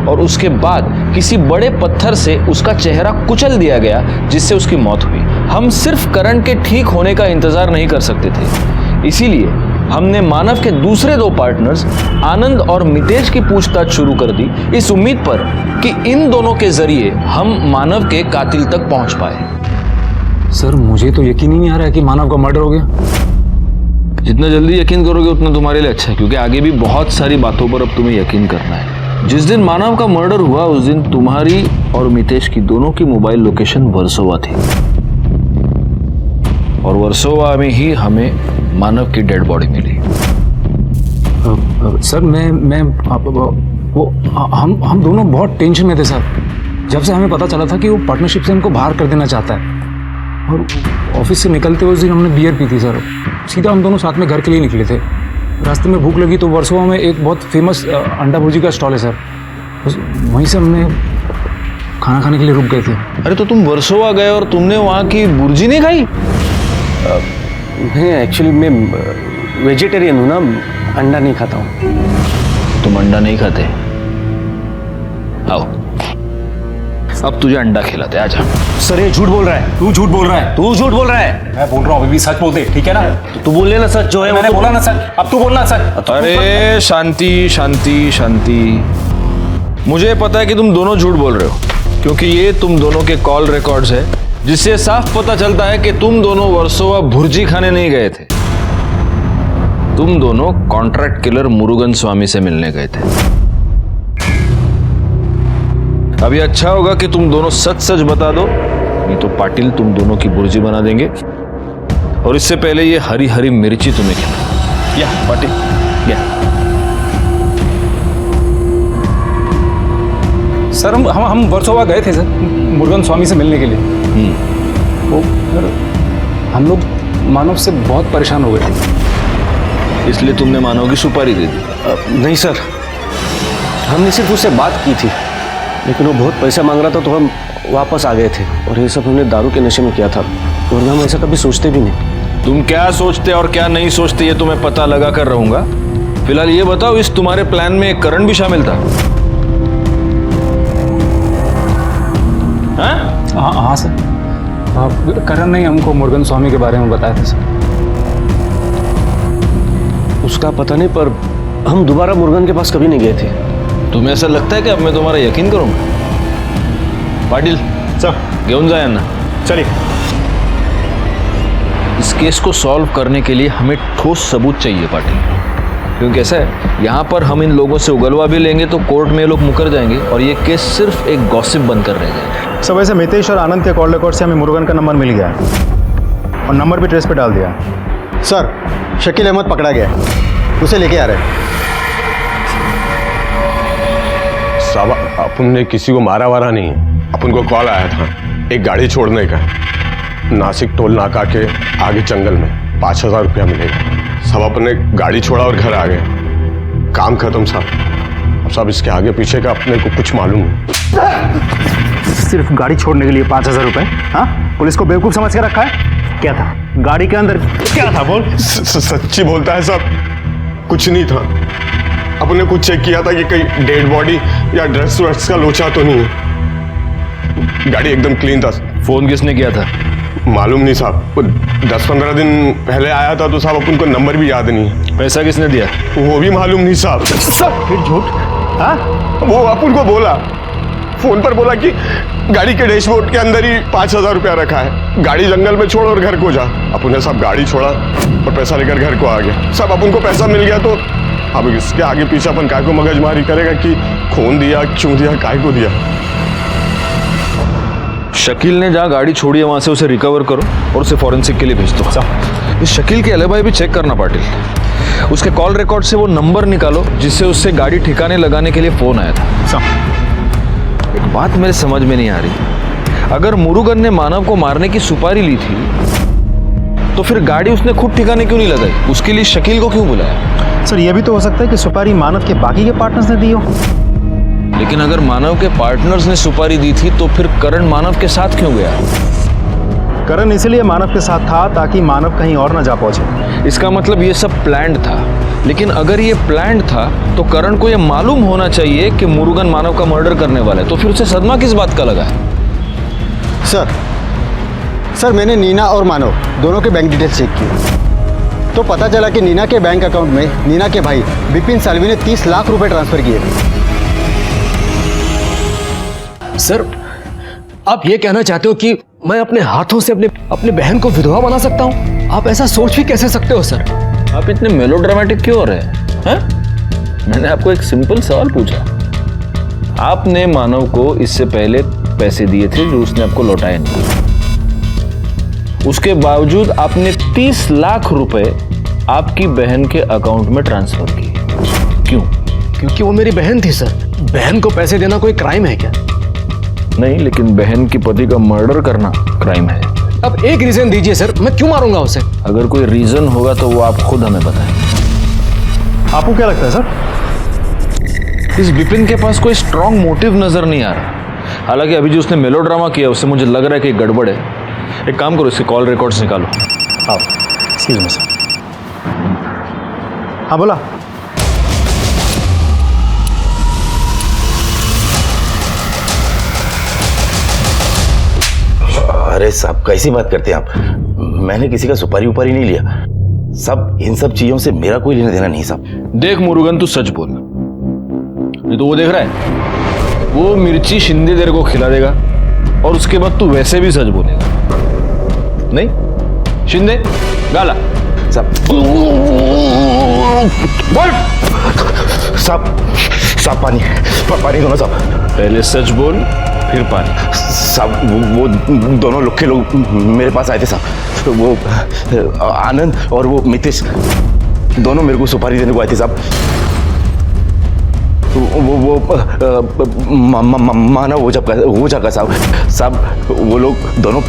और उसके बाद किसी बड़े पत्थर से उसका चेहरा कुचल दिया गया, जिससे उसकी मौत हुई। हम सिर्फ करण के ठीक होने का इंतजार नहीं कर सकते थे, इसीलिए हमने मानव के दूसरे 2 पार्टनर्स आनंद और मितेश की पूछताछ शुरू कर दी, इस उम्मीद पर कि इन दोनों के जरिए हम मानव के कातिल तक पहुंच पाए। सर, मुझे तो यकीन ही नहीं आ रहा है कि मानव का मर्डर हो गया। जितना जल्दी यकीन करोगे उतना तुम्हारे लिए अच्छा है, क्योंकि आगे भी बहुत सारी बातों पर अब तुम्हें यकीन करना है। जिस दिन मानव का मर्डर हुआ उस दिन तुम्हारी और मितेश की दोनों की मोबाइल लोकेशन वर्सोवा थी, और वर्सोवा में ही हमें मानव की डेड बॉडी मिली। सर, हम दोनों बहुत टेंशन में थे सर। जब से हमें पता चला था कि वो पार्टनरशिप से हमको बाहर कर देना चाहता है, और ऑफिस से निकलते हुए उस दिन हमने बियर पी थी सर। सीधा हम दोनों साथ में घर के लिए निकले थे। रास्ते में भूख लगी तो वर्सोवा में एक बहुत फेमस अंडा भुर्जी का स्टॉल है सर, वहीं से हमने खाना खाने के लिए रुक गए थे। अरे तो तुम वर्सोवा गए और तुमने वहाँ की भुर्जी नहीं खाई? नहीं, एक्चुअली मैं वेजिटेरियन हूँ ना, अंडा नहीं खाता हूँ। तुम अंडा नहीं खाते? आओ। अब तुझे अंडा खिलाते, आजा। सर ये झूठ बोल रहा है। तू झूठ बोल रहा है। तू झूठ बोल रहा है। मैं बोल रहा हूँ, अभी भी सच बोलते, ठीक है ना? तू बोल लेना सच जो है। मैंने बोला ना सच, अब तू बोलना सच। अरे शांति शांति शांति, मुझे पता है कि तुम दोनों झूठ बोल रहे हो, क्योंकि ये तुम दोनों के कॉल रिकॉर्ड्स है, जिससे साफ पता चलता है कि तुम दोनों वर्सोवा भुर्जी खाने नहीं गए थे। तुम दोनों कॉन्ट्रैक्ट किलर मुरुगन स्वामी से मिलने गए थे। अभी अच्छा होगा कि तुम दोनों सच सच बता दो, नहीं तो पाटिल तुम दोनों की भुर्जी बना देंगे, और इससे पहले ये हरी हरी मिर्ची तुम्हें खिला। या पाटिल या। सर हम वर्सोवा गए थे सर, मुरुगन स्वामी से मिलने के लिए। वो सर हम लोग मानव से बहुत परेशान हो गए थे, इसलिए तुमने मानव की सुपारी दे दी? नहीं सर, हमने सिर्फ उससे बात की थी, लेकिन वो बहुत पैसा मांग रहा था तो हम वापस आ गए थे। और ये सब हमने दारू के नशे में किया था, और हम ऐसा कभी सोचते भी नहीं। तुम क्या सोचते और क्या नहीं सोचते ये तो मैं पता लगा कर रहूंगा। फिलहाल ये बताओ, इस तुम्हारे प्लान में करण भी शामिल था? हाँ सर, करण ने हमको मुरुगन स्वामी के बारे में बताया था सर। उसका पता नहीं, पर हम दोबारा मुरुगन के पास कभी नहीं गए थे। तुम्हें ऐसा लगता है कि अब मैं तुम्हारा यकीन करूंगा? पाटिल सर घेऊन जाए ना। चलिए। इस केस को सॉल्व करने के लिए हमें ठोस सबूत चाहिए पाटिल, क्योंकि ऐसा है, यहाँ पर हम इन लोगों से उगलवा भी लेंगे तो कोर्ट में ये लोग मुकर जाएंगे और ये केस सिर्फ एक गॉसिप बनकर रह जाएगा। सब वैसे मितेश और आनंद के कॉल रिकॉर्ड से हमें मुरुगन का नंबर मिल गया है, और नंबर भी ट्रेस पे डाल दिया। सर शकील अहमद पकड़ा गया, उसे लेके आ रहे हैं। साहब अपन ने किसी को मारा वारा नहीं है, अपन को कॉल आया था एक गाड़ी छोड़ने का, नासिक टोल नाका के आगे जंगल में 5,000 रुपया मिलेगा। सब अपन ने गाड़ी छोड़ा और घर आ गए, काम खत्म साहब। अब साहब इसके आगे पीछे का अपने को कुछ मालूम नहीं। सिर्फ गाड़ी छोड़ने के लिए 5,000 रुपए? हाँ, पुलिस को बेवकूफ समझ के रखा है? क्या था गाड़ी के अंदर? क्या था बोल? सच्ची बोलता है साहब, कुछ नहीं था। अपन ने कुछ चेक किया था कि कहीं डेड बॉडी या ड्रग्स व्रग्स का लोचा तो नहीं है। गाड़ी एकदम क्लीन था। फोन किसने किया था? मालूम नहीं साहब, 10-15 दिन पहले आया था तो साहब अपन को नंबर भी याद नहीं है। पैसा किसने दिया? वो भी मालूम नहीं साहब। फिर झूठ? हाँ, वो अपन को बोला, फोन पर बोला कि गाड़ी के डैशबोर्ड के अंदर ही 5,000 रुपया रखा है, गाड़ी जंगल में छोड़ और घर को जा। अपन ने साहब गाड़ी छोड़ा और पैसा लेकर घर को आ गया। साहब अपन को पैसा मिल गया तो अब इसके आगे पीछे अपन काय को मगजमारी करेगा कि खून दिया, क्यों दिया, काय को दिया। शकील ने जहाँ गाड़ी छोड़ी है वहां से उसे रिकवर करो और उसे फॉरेंसिक के लिए भेज दो। इस शकील के एलिबाई भी चेक करना पाटिल। उसके कॉल रिकॉर्ड से वो नंबर निकालो जिससे उससे गाड़ी ठिकाने लगाने के लिए फोन आया था। एक बात मेरे समझ में नहीं आ रही, अगर मुरुगन ने मानव को मारने की सुपारी ली थी तो फिर गाड़ी उसने खुद ठिकाने क्यों नहीं लगाई? उसके लिए शकील को क्यों बुलाया? सर ये भी तो हो सकता है कि सुपारी मानव के बाकी के पार्टनर्स ने दी हो। लेकिन अगर मानव के पार्टनर्स ने सुपारी दी थी तो फिर करण मानव के साथ क्यों गया? करण इसलिए मानव के साथ था ताकि मानव कहीं और ना जा पहुंचे। इसका मतलब ये सब प्लान्ड था। लेकिन अगर ये प्लान्ड था तो करण को ये मालूम होना चाहिए कि मुरुगन मानव का मर्डर करने वाला है, तो फिर उसे सदमा किस बात का लगा है? सर मैंने नीना और मानव दोनों के बैंक डिटेल्स चेक किए तो पता चला कि नीना के बैंक अकाउंट में नीना के भाई विपिन सालवी ने 30 लाख रुपए ट्रांसफर किए थे। सर आप ये कहना चाहते हो कि मैं अपने हाथों से अपने बहन को विधवा बना सकता हूं? आप ऐसा सोच भी कैसे सकते हो सर? आप इतने मेलोड्रामेटिक क्यों हो रहे हैं? मैंने आपको एक सिंपल सवाल पूछा। आपने मानव को इससे पहले पैसे दिए थे जो उसने आपको लौटाए नहीं, उसके बावजूद आपने 30 लाख रुपए आपकी बहन के अकाउंट में ट्रांसफर किए। क्यों? क्योंकि वो मेरी बहन थी सर। बहन को पैसे देना कोई क्राइम है क्या? नहीं, लेकिन बहन की पति का मर्डर करना क्राइम है। अब एक रीजन दीजिए सर, मैं क्यों मारूंगा उसे? अगर कोई रीजन होगा तो वो आप खुद हमें बताएं। आपको क्या लगता है सर? इस विपिन के पास कोई स्ट्रॉन्ग मोटिव नजर नहीं आ रहा। हालांकि अभी जो उसने मेलोड्रामा किया उससे मुझे लग रहा है कि गड़बड़ है। एक काम करो, इसके कॉल रिकॉर्ड्स निकालो। आओ। Excuse me sir. हाँ बोला। अरे साहब कैसी बात करते हैं आप? मैंने किसी का सुपारी उपारी नहीं लिया साहब। इन सब चीजों से मेरा कोई लेना देना नहीं साहब। देख मुरुगन, तू सच बोल। नहीं तो वो देख रहा है, वो मिर्ची शिंदे तेरे को खिला देगा और उसके बाद तू वैसे भी सच बोलेगा। नहीं शिंदे गाला साहब। बोल साहब। साहब पानी दो ना साहब। पहले सच बोल फिर पानी। साहब वो दोनों लोग के लोग मेरे पास आए थे साहब। वो आनंद और वो मितेश दोनों मेरे को सुपारी देने को आए थे साहब। वो मानव ओझा का साहब वो लोग दोनों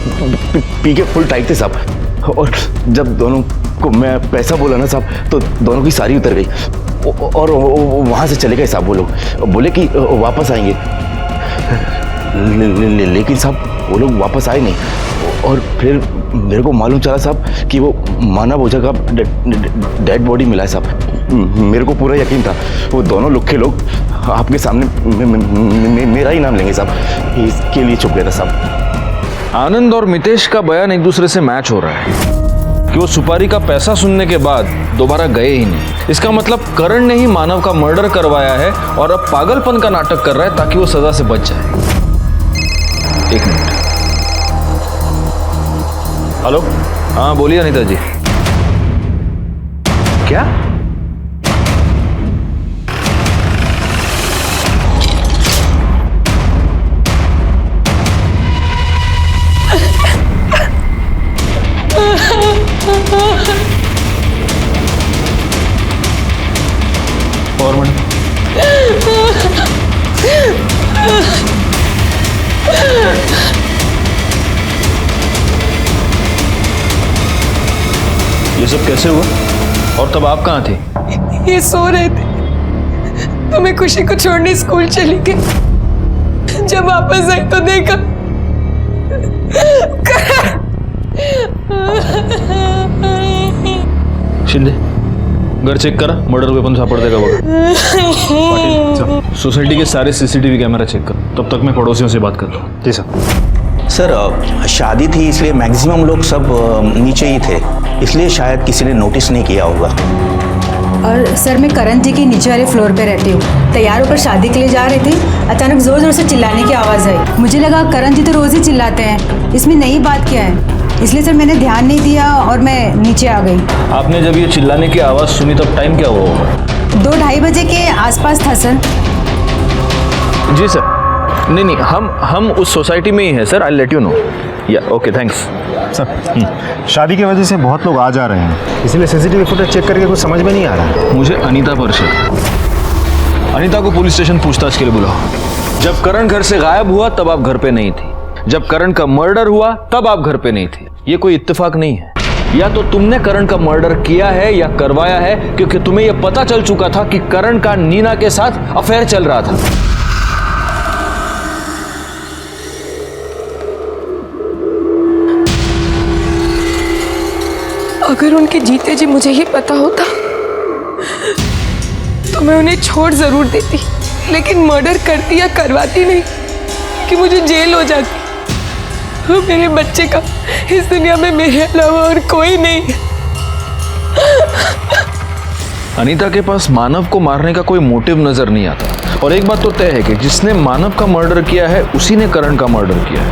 पी के फुल टाइट थे साहब। और जब दोनों को मैं पैसा बोला ना साहब तो दोनों की सारी उतर गई और वहाँ से चले गए साहब। वो लोग बोले कि वापस आएंगे, लेकिन साहब वो लोग वापस आए नहीं। और फिर मेरे को मालूम चला साहब कि वो मानव ओझा का डेड बॉडी मिला है साहब। मेरे को पूरा यकीन था वो दोनों लोग के लोग आपके सामने मेरा ही नाम लेंगे साहब, इसके लिए छुप गया था साहब। आनंद और मितेश का बयान एक दूसरे से मैच हो रहा है कि वो सुपारी का पैसा सुनने के बाद दोबारा गए ही नहीं। इसका मतलब करण ने ही मानव का मर्डर करवाया है और अब पागलपन का नाटक कर रहा है ताकि वो सजा से बच जाए। एक मिनट। हेलो, हाँ बोलिए अनीता जी। क्या? और मैडम ये सब कैसे हुआ और तब आप कहाँ थी? ये सो रहे थे तो मैं खुशी को छोड़ने स्कूल चली गई। जब वापस आई तो देखा शिंदे घर चेक करा, मर्डर वेपन सापड़ देगा बघा। पाटिल सोसाइटी के सारे सीसीटीवी कैमरा चेक कर, तब तक मैं पड़ोसियों से बात करता हूँ। जी सर शादी थी इसलिए मैक्सिमम लोग सब नीचे ही थे, इसलिए शायद किसी ने नोटिस नहीं किया होगा। और सर मैं करण जी के नीचे वाले फ्लोर पे रहती हूँ। तैयार होकर शादी के लिए जा रहे थे, अचानक जोर जोर से चिल्लाने की आवाज़ आई। मुझे लगा करण जी तो रोज़ ही चिल्लाते हैं, इसमें नई बात क्या है, इसलिए सर मैंने ध्यान नहीं दिया और मैं नीचे आ गई। आपने जब ये चिल्लाने की आवाज़ सुनी तब टाइम क्या हुआ होगा? 2-2:30 बजे के आसपास था सर। जी सर। नहीं हम उस सोसाइटी में ही हैं sir. I let you know. या ओके थैंक्स सर। शादी की वजह से बहुत लोग आ जा रहे हैं, इसलिए सीसीटीवी फुटेज चेक करके कुछ समझ में नहीं आ रहा है। मुझे अनीता पर शक। अनीता को पुलिस स्टेशन पूछताछ के लिए बुलाओ। जब करण घर से गायब हुआ तब आप घर पे नहीं थी, जब करण का मर्डर हुआ तब आप घर पे नहीं थी। ये कोई इत्तेफाक नहीं है। या तो तुमने करण का मर्डर किया है या करवाया है, क्योंकि तुम्हें यह पता चल चुका था कि करण का नीना के साथ अफेयर चल रहा था। अगर उनके जीते जी मुझे ही पता होता तो मैं उन्हें छोड़ जरूर देती, लेकिन मर्डर करती या करवाती नहीं कि मुझे जेल हो जाती। मेरे बच्चे का इस दुनिया में मेरे अलावा और कोई नहीं है। अनीता के पास मानव को मारने का कोई मोटिव नजर नहीं आता। और एक बात तो तय है कि जिसने मानव का मर्डर किया है उसी ने करण का मर्डर किया है।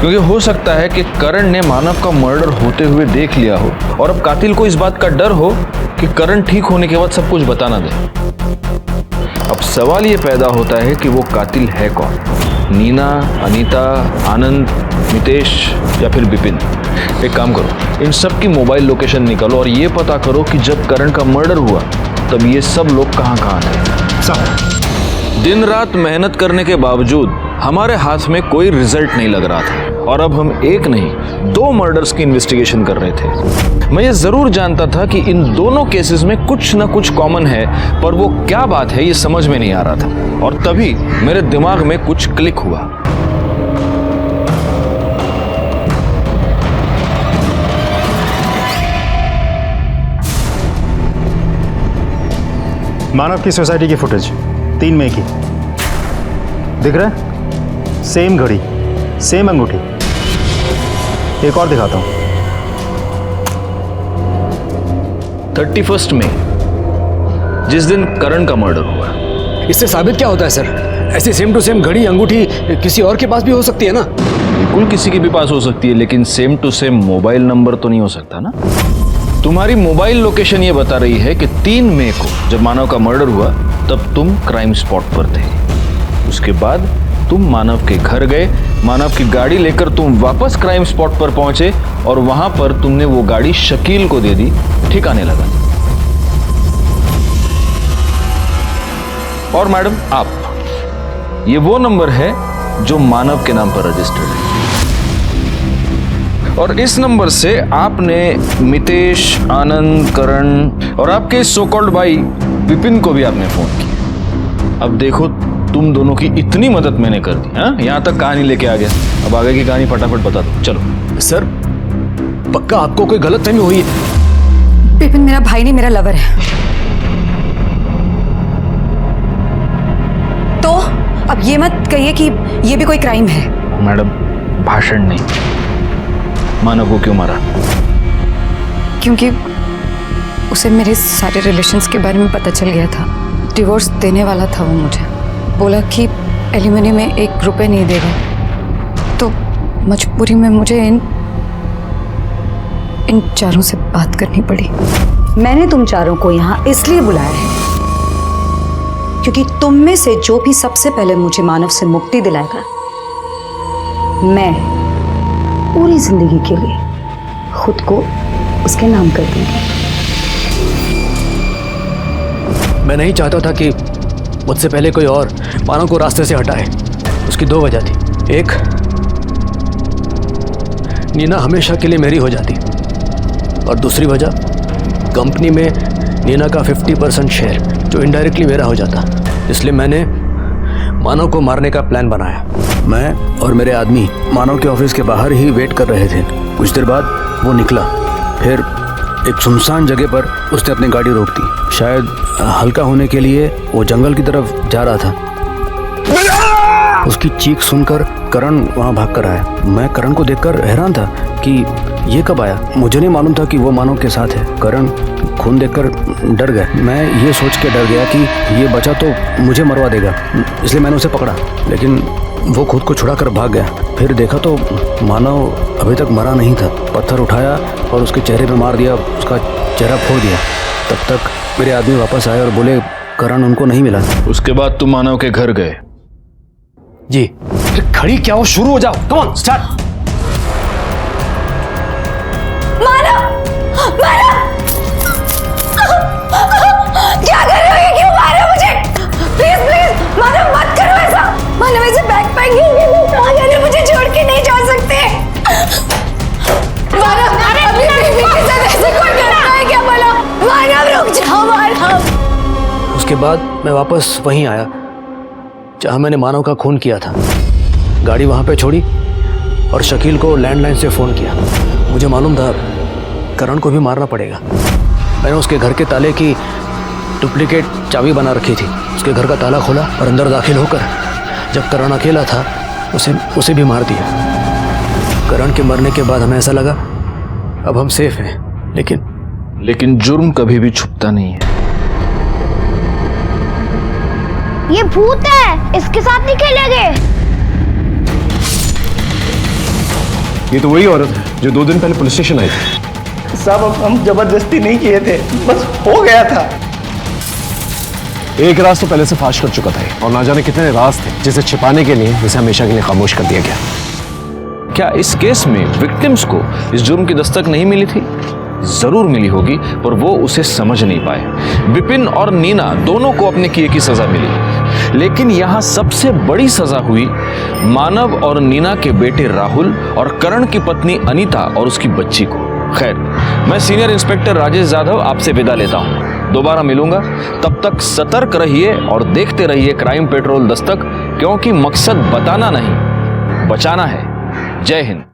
क्योंकि हो सकता है कि करण ने मानव का मर्डर होते हुए देख लिया हो और अब कातिल को इस बात का डर हो कि करण ठीक होने के बाद सब कुछ बता ना दे। अब सवाल ये पैदा होता है कि वो कातिल है कौन? नीना, अनीता, आनंद, मितेश या फिर विपिन? एक काम करो, इन सब की मोबाइल लोकेशन निकालो और ये पता करो कि जब करण का मर्डर हुआ तब ये सब लोग कहाँ थे। सब दिन रात मेहनत करने के बावजूद हमारे हाथ में कोई रिजल्ट नहीं लग रहा था और अब हम एक नहीं 2 मर्डर्स की इन्वेस्टिगेशन कर रहे थे। मैं ये जरूर जानता था कि इन दोनों केसेस में कुछ ना कुछ कॉमन है, पर वो क्या बात है ये समझ में नहीं आ रहा था। और तभी मेरे दिमाग में कुछ क्लिक हुआ। मानव की सोसाइटी की फुटेज 3 मई की दिख रहा है। सेम घड़ी, सेम अंगूठी, एक और दिखाता हूँ। 31 मई, जिस दिन करण का मर्डर हुआ। इससे साबित क्या होता है सर? ऐसी सेम टू सेम घड़ी अंगूठी किसी और के पास भी हो सकती है ना? बिल्कुल किसी के भी पास हो सकती है, लेकिन same to same mobile number तो नहीं हो सकता ना। तुम्हारी मोबाइल लोकेशन ये बता रही है कि 3 मई को जब मानव का मर्डर हुआ तब तुम क्राइम स्पॉट पर थे। उसके बाद तुम मानव के घर गए, मानव की गाड़ी लेकर तुम वापस क्राइम स्पॉट पर पहुंचे और वहां पर तुमने वो गाड़ी शकील को दे दी ठिकाने लगा। और मैडम, आप, ये वो नंबर है जो मानव के नाम पर रजिस्टर्ड है और इस नंबर से आपने मितेश, आनंद, करण और आपके सो कॉल्ड भाई विपिन को भी आपने फोन किया। अब देखो, तुम दोनों की इतनी मदद मैंने कर दी, हाँ? यहां तक कहानी लेके आ गया। अब आगे की कहानी फटाफट बता दो, चलो। सर, पक्का आपको कोई गलतफहमी हुई है? विपिन मेरा भाई नहीं, मेरा लवर है। तो अब ये मत कहिए कि ये भी कोई क्राइम है। मैडम, भाषण नहीं। मानव को क्यों मारा? क्योंकि उसे मेरे सारे रिलेशंस के बारे में पता चल गया था। डिवोर्स देने वाला था वो मुझे। बोला कि एलिमनी में 1 रुपए नहीं देगा। तो मजबूरी में मुझे इन चारों से बात करनी पड़ी। मैंने तुम चारों को यहाँ इसलिए बुलाया है क्योंकि तुम में से जो भी सबसे पहले मुझे मानव से मुक्ति दिलाएगा, मैं पूरी जिंदगी के लिए खुद को उसके नाम कर दूंगी। मैं नहीं चाहता था कि मुझसे पहले कोई और मानव को रास्ते से हटाए। उसकी 2 वजह थी। एक, नीना हमेशा के लिए मेरी हो जाती और दूसरी वजह, कंपनी में नीना का 50% शेयर जो इनडायरेक्टली मेरा हो जाता। इसलिए मैंने मानव को मारने का प्लान बनाया। मैं और मेरे आदमी मानव के ऑफिस के बाहर ही वेट कर रहे थे। कुछ देर बाद वो निकला। फिर एक सुनसान जगह पर उसने अपनी गाड़ी रोक दी। शायद हल्का होने के लिए वो जंगल की तरफ जा रहा था। उसकी चीख सुनकर करण वहाँ भाग कर आया। मैं करण को देखकर हैरान था कि ये कब आया। मुझे नहीं मालूम था कि वो मानव के साथ है। करण खून देखकर डर गया। मैं ये सोच के डर गया कि ये बचा तो मुझे मरवा देगा, इसलिए मैंने उसे पकड़ा, लेकिन वो खुद को छुड़ाकर भाग गया। फिर देखा तो मानव अभी तक मरा नहीं था। पत्थर उठाया और उसके चेहरे पे मार दिया, उसका चेहरा फोड़ दिया। तब तक मेरे आदमी वापस आए और बोले करण उनको नहीं मिला। उसके बाद तुम मानव के घर गए? जी। खड़ी क्या हो, शुरू हो जाओ, कम ऑन स्टार्ट। क्या कर रहे हो? ये क्यों मार रहे हो मुझे? प्लीज प्लीज मानव, मत करो ऐसा। मानव, ऐसे बैकपैक क्यों? मुझे छोड़ के नहीं जा सकते। मानव, अपनी बेबी के साथ ऐसे कोई करता है क्या? बोलो मानव, रुक जाओ मानव। उसके बाद मैं वापस वहीं आया जहां मैंने मानव का खून किया था। गाड़ी वहां पे छोड़ी और शकील को लैंडलाइन से फ़ोन किया। मुझे मालूम था करण को भी मारना पड़ेगा। मैंने उसके घर के ताले की डुप्लीकेट चाबी बना रखी थी। उसके घर का ताला खोला और अंदर दाखिल होकर जब करण अकेला था उसे भी मार दिया। करण के मरने के बाद हमें ऐसा लगा अब हम सेफ हैं, लेकिन जुर्म कभी भी छुपता नहीं है। ये भूत है, इसके साथ नहीं खेलेंगे। ये तो वही औरत है जो 2 दिन पहले पुलिस स्टेशन आई थी। साहब, हम जबरदस्ती नहीं किए थे, बस हो गया था। एक राज तो पहले से फाश कर चुका था और ना जाने कितने राज थे जिसे छिपाने के लिए इसे हमेशा के लिए खामोश कर दिया गया। क्या इस केस में विक्टिम्स को इस जुर्म की दस्तक नहीं मिली थी? जरूर मिली होगी, पर वो उसे समझ नहीं पाए। विपिन और नीना दोनों को अपने किए की सजा मिली, लेकिन यहां सबसे बड़ी सजा हुई मानव और नीना के बेटे राहुल और करण की पत्नी अनीता और उसकी बच्ची को। खैर, मैं सीनियर इंस्पेक्टर राजेश यादव आपसे विदा लेता हूं। दोबारा मिलूंगा, तब तक सतर्क रहिए और देखते रहिए क्राइम पेट्रोल दस्तक, क्योंकि मकसद बताना नहीं, बचाना है। जय हिंद।